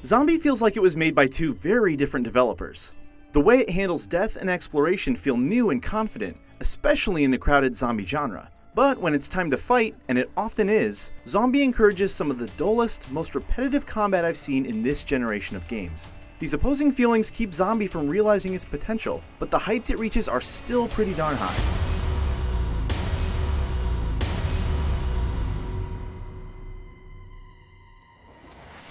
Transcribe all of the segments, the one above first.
Zombi feels like it was made by two very different developers. The way it handles death and exploration feel new and confident, especially in the crowded zombie genre. But when it's time to fight, and it often is, Zombi encourages some of the dullest, most repetitive combat I've seen in this generation of games. These opposing feelings keep Zombi from realizing its potential, but the heights it reaches are still pretty darn high.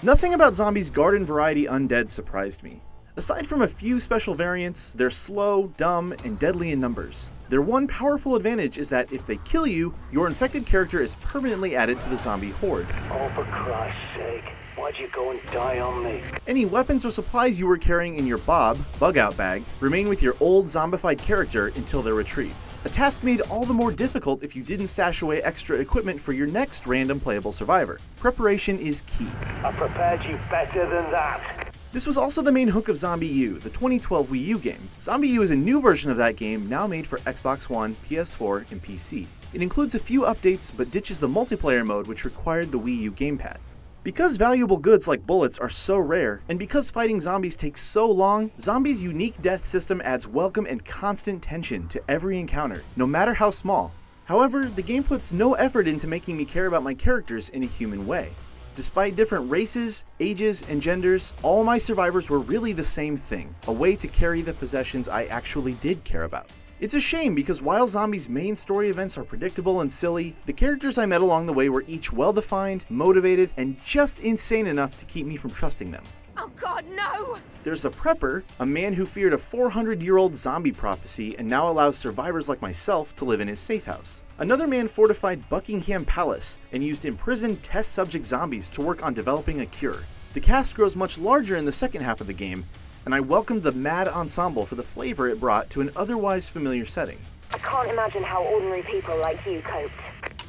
Nothing about Zombi's garden variety undead surprised me. Aside from a few special variants, they're slow, dumb, and deadly in numbers. Their one powerful advantage is that if they kill you, your infected character is permanently added to the zombie horde. Oh, for Christ's sake, why'd you go and die on me? Any weapons or supplies you were carrying in your bug-out bag, remain with your old zombified character until they're retrieved. A task made all the more difficult if you didn't stash away extra equipment for your next random playable survivor. Preparation is key. I prepared you better than that. This was also the main hook of ZombiU, the 2012 Wii U game. ZombiU is a new version of that game now made for Xbox One, PS4, and PC. It includes a few updates but ditches the multiplayer mode which required the Wii U gamepad. Because valuable goods like bullets are so rare, and because fighting zombies takes so long, Zombi's unique death system adds welcome and constant tension to every encounter, no matter how small. However, the game puts no effort into making me care about my characters in a human way. Despite different races, ages, and genders, all my survivors were really the same thing, a way to carry the possessions I actually did care about. It's a shame because while Zombi's main story events are predictable and silly, the characters I met along the way were each well-defined, motivated, and just insane enough to keep me from trusting them. Oh god, no! There's the Prepper, a man who feared a 400-year-old zombie prophecy and now allows survivors like myself to live in his safe house. Another man fortified Buckingham Palace and used imprisoned test subject zombies to work on developing a cure. The cast grows much larger in the second half of the game, and I welcomed the Mad Ensemble for the flavor it brought to an otherwise familiar setting. I can't imagine how ordinary people like you coped.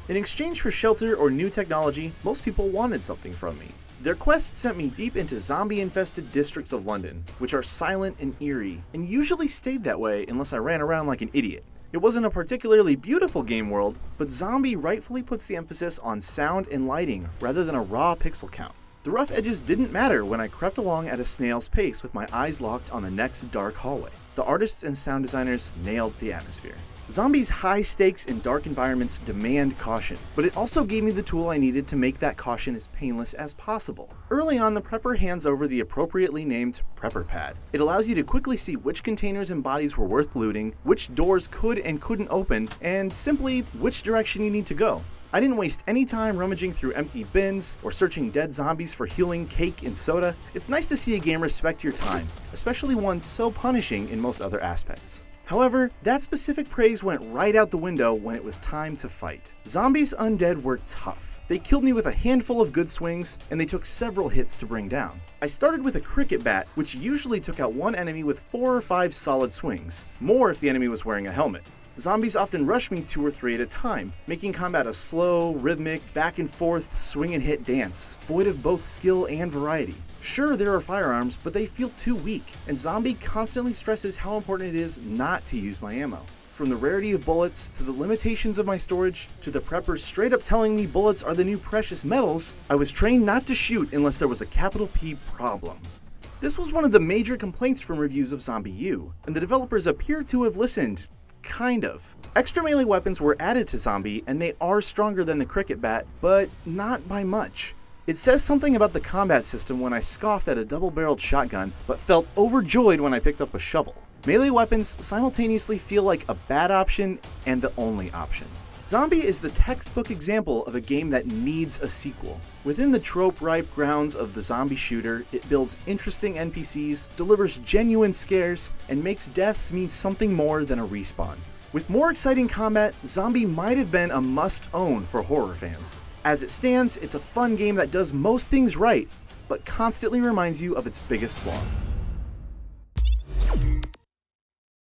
In exchange for shelter or new technology, most people wanted something from me. Their quest sent me deep into zombie-infested districts of London, which are silent and eerie, and usually stayed that way unless I ran around like an idiot. It wasn't a particularly beautiful game world, but Zombi rightfully puts the emphasis on sound and lighting rather than a raw pixel count. The rough edges didn't matter when I crept along at a snail's pace with my eyes locked on the next dark hallway. The artists and sound designers nailed the atmosphere. Zombi's high stakes and dark environments demand caution, but it also gave me the tool I needed to make that caution as painless as possible. Early on, the Prepper hands over the appropriately named Prepper Pad. It allows you to quickly see which containers and bodies were worth looting, which doors could and couldn't open, and simply which direction you need to go. I didn't waste any time rummaging through empty bins or searching dead zombies for healing cake and soda. It's nice to see a game respect your time, especially one so punishing in most other aspects. However, that specific praise went right out the window when it was time to fight. Zombi's undead were tough. They killed me with a handful of good swings, and they took several hits to bring down. I started with a cricket bat, which usually took out one enemy with 4 or 5 solid swings, more if the enemy was wearing a helmet. Zombies often rush me 2 or 3 at a time, making combat a slow, rhythmic, back and forth, swing and hit dance, void of both skill and variety. Sure, there are firearms, but they feel too weak, and Zombi constantly stresses how important it is not to use my ammo. From the rarity of bullets, to the limitations of my storage, to the Prepper straight up telling me bullets are the new precious metals, I was trained not to shoot unless there was a capital P problem. This was one of the major complaints from reviews of ZombiU, and the developers appear to have listened. Kind of. Extra melee weapons were added to Zombi, and they are stronger than the cricket bat, but not by much. It says something about the combat system when I scoffed at a double-barreled shotgun, but felt overjoyed when I picked up a shovel. Melee weapons simultaneously feel like a bad option and the only option. Zombi is the textbook example of a game that needs a sequel. Within the trope-ripe grounds of the zombie shooter, it builds interesting NPCs, delivers genuine scares, and makes deaths mean something more than a respawn. With more exciting combat, Zombi might have been a must-own for horror fans. As it stands, it's a fun game that does most things right, but constantly reminds you of its biggest flaw.